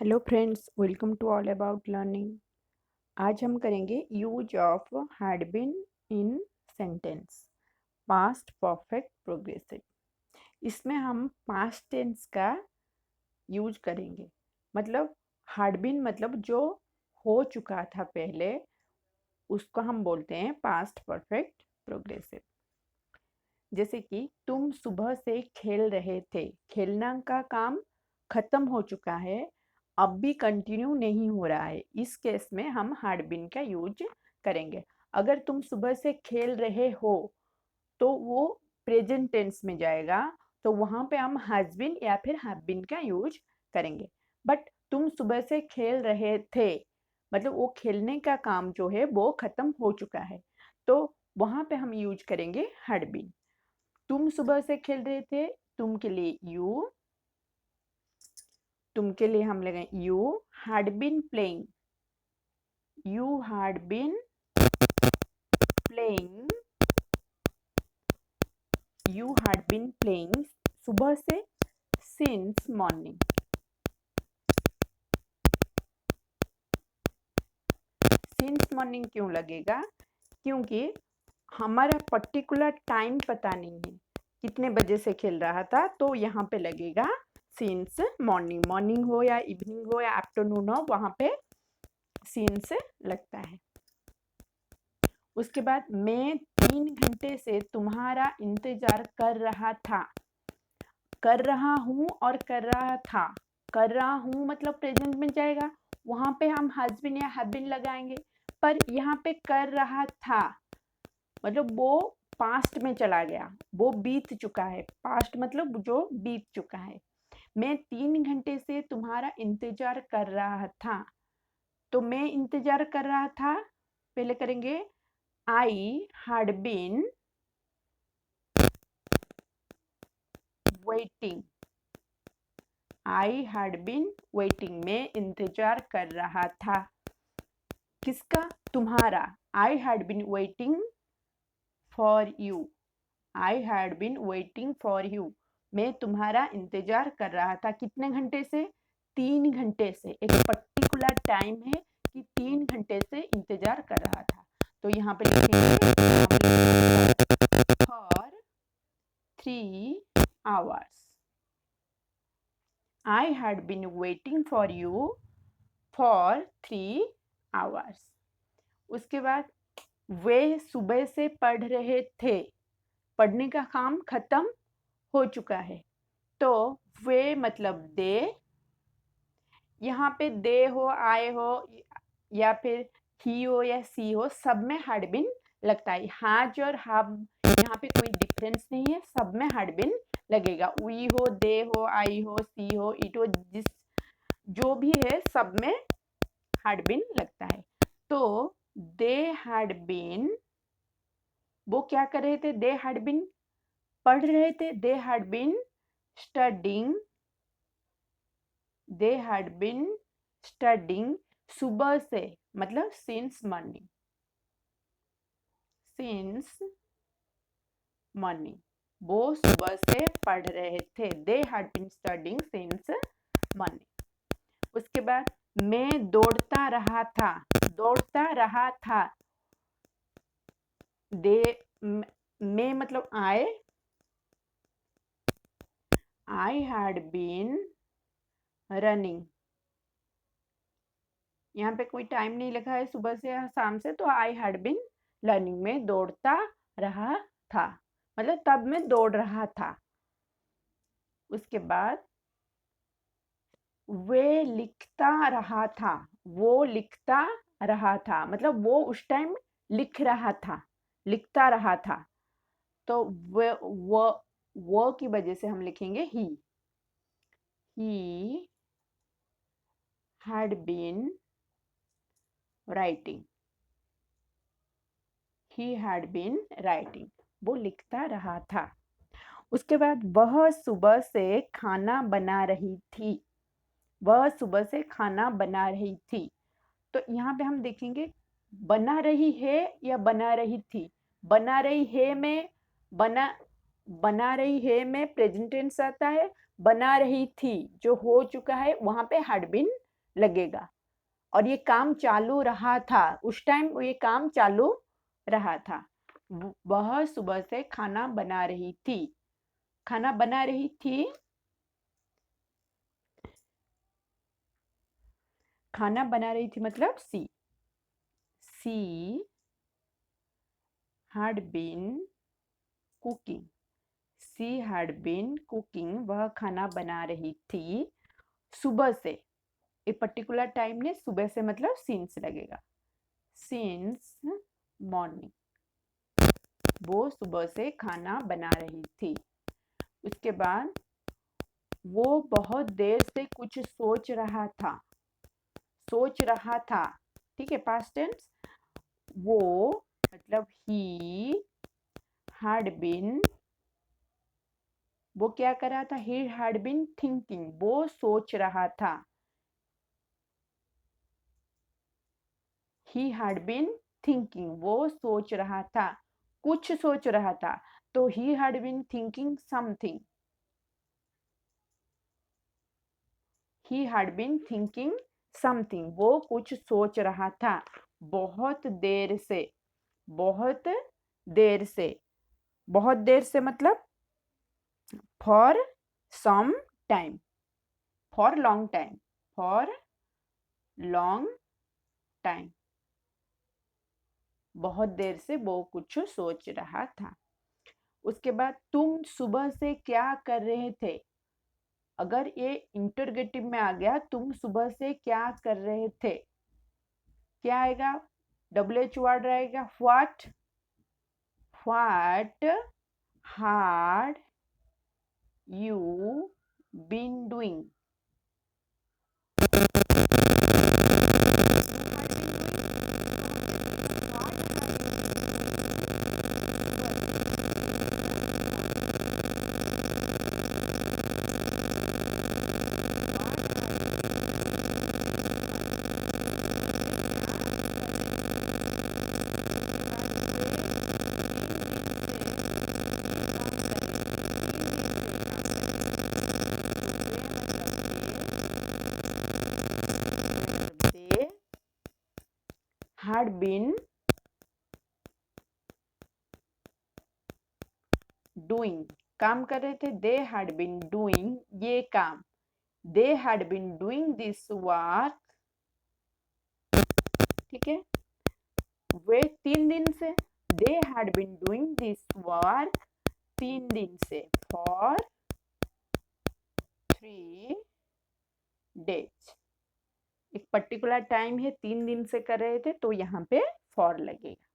Hello friends, welcome to all about learning. आज हम करेंगे use of had been in sentence, past perfect progressive. इसमें हम past tense का यूज करेंगे। मतलब हैड बीन मतलब जो हो चुका था पहले, उसको हम बोलते हैं पास्ट परफेक्ट प्रोग्रेसिव। जैसे कि तुम सुबह से खेल रहे थे, खेलना का काम खत्म हो चुका है, अब भी कंटिन्यू नहीं हो रहा है। इस केस में हम हैड बीन का यूज करेंगे। अगर तुम सुबह से खेल रहे हो तो वो प्रेजेंट टेंस में जाएगा, तो वहां पे हम हैज बीन या फिर हैव बीन का यूज करेंगे। बट तुम सुबह से खेल रहे थे मतलब वो खेलने का काम जो है वो खत्म हो चुका है, तो वहां पे हम यूज करेंगे हैड बीन। तुम सुबह से खेल रहे थे, तुम के लिए यू, तुम के लिए हम लगाए you had been playing, you had been playing, you had been playing सुबह से, सिंस मॉर्निंग। सिंस मॉर्निंग क्यों लगेगा? क्योंकि हमारा पर्टिकुलर टाइम पता नहीं है कितने बजे से खेल रहा था, तो यहाँ पे लगेगा सिंस मॉर्निंग। मॉर्निंग हो या इवनिंग हो या आफ्टरनून हो, वहाँ पे सिंस लगता है। उसके बाद मैं 3 घंटे से तुम्हारा इंतजार कर रहा था। कर रहा हूँ और कर रहा था। कर रहा हूँ मतलब प्रेजेंट में जाएगा, वहां पे हम हैज बीन या हैव बीन लगाएंगे। पर यहाँ पे कर रहा था मतलब वो पास्ट में चला गया, वो बीत चुका है। पास्ट मतलब जो बीत चुका है। मैं 3 घंटे से तुम्हारा इंतजार कर रहा था, तो मैं इंतजार कर रहा था पहले करेंगे I had been waiting. I had been waiting, मैं इंतजार कर रहा था। किसका? तुम्हारा। I had been waiting for you. I had been waiting for you, मैं तुम्हारा इंतजार कर रहा था। कितने घंटे से? 3 घंटे से। एक पर्टिकुलर टाइम है कि 3 घंटे से इंतजार कर रहा था, तो यहाँ पे लिखेंगे for 3 hours। I had been waiting for you for 3 hours। उसके बाद वे सुबह से पढ़ रहे थे, पढ़ने का काम खत्म हो चुका है, तो वे मतलब दे। यहाँ पे दे हो, आए हो या फिर ही हो या सी हो, सब में हैड बीन लगता है। हैज और हैव यहाँ पे कोई डिफरेंस नहीं है, सब में हैड बीन लगेगा। वी हो, दे हो, आई हो, सी हो, इट हो, जिस जो भी है सब में हैड बीन लगता है। तो दे हैड बीन, वो क्या कर रहे थे? दे हैड बीन पढ़ रहे थे। They had been studying, they had been studying सुबह से मतलब सिंस मॉर्निंग। सिंस मॉर्निंग वो सुबह से पढ़ रहे थे। They had been studying since morning. उसके बाद मैं दौड़ता रहा था, दौड़ता रहा था। दे मैं मतलब आई हैड बीन रनिंग। यहाँ पे कोई टाइम नहीं लिखा है सुबह से या शाम से, तो आई हैड बीन लर्निंग में दौड़ता रहा था मतलब तब मैं दौड़ रहा था। उसके बाद वे लिखता रहा था, वो लिखता रहा था मतलब वो उस टाइम लिख रहा था, लिखता रहा था। तो वो की वजह से हम लिखेंगे ही had been writing। he had been writing, वो लिखता रहा था। उसके बाद वह सुबह से खाना बना रही थी, वह सुबह से खाना बना रही थी। तो यहाँ पे हम देखेंगे बना रही है या बना रही थी। बना रही है में बना रही है में प्रेजेंट टेंस आता है। बना रही थी जो हो चुका है, वहां पे हैड बीन लगेगा। और ये काम चालू रहा था, उस टाइम ये काम चालू रहा था। वह सुबह से खाना बना रही थी। खाना बना रही थी, खाना बना रही थी मतलब सी had been cooking। C had been cooking, वह खाना बना रही थी सुबह से। ए पर्टिकुलर टाइम ने सुबह से मतलब सिंस लगेगा, सिंस मॉर्निंग। वो सुबह से खाना बना रही थी। उसके बाद वो बहुत देर से कुछ सोच रहा था। सोच रहा था, ठीक है, पास्ट टेंस। वो मतलब ही had been, वो क्या कर रहा था? he had been thinking, वो सोच रहा था। he had been thinking, वो सोच रहा था, कुछ सोच रहा था। तो he had been thinking something। he had been thinking something, वो कुछ सोच रहा था बहुत देर से। बहुत देर से, बहुत देर से मतलब for some time, for long time, for long time, बहुत देर से वो कुछ सोच रहा था। उसके बाद तुम सुबह से क्या कर रहे थे? अगर ये इंटरोगेटिव में आ गया, तुम सुबह से क्या कर रहे थे, क्या आएगा? WH वर्ड रहेगा, what had you been doing? had been doing, काम कर रहे थे। they had been doing ये काम, they had been doing this work, ठीक है। वे 3 दिन से, they had been doing this work 3 दिन से, for 3 days। एक पर्टिकुलर टाइम है, 3 दिन से कर रहे थे, तो यहाँ पे for लगेगा।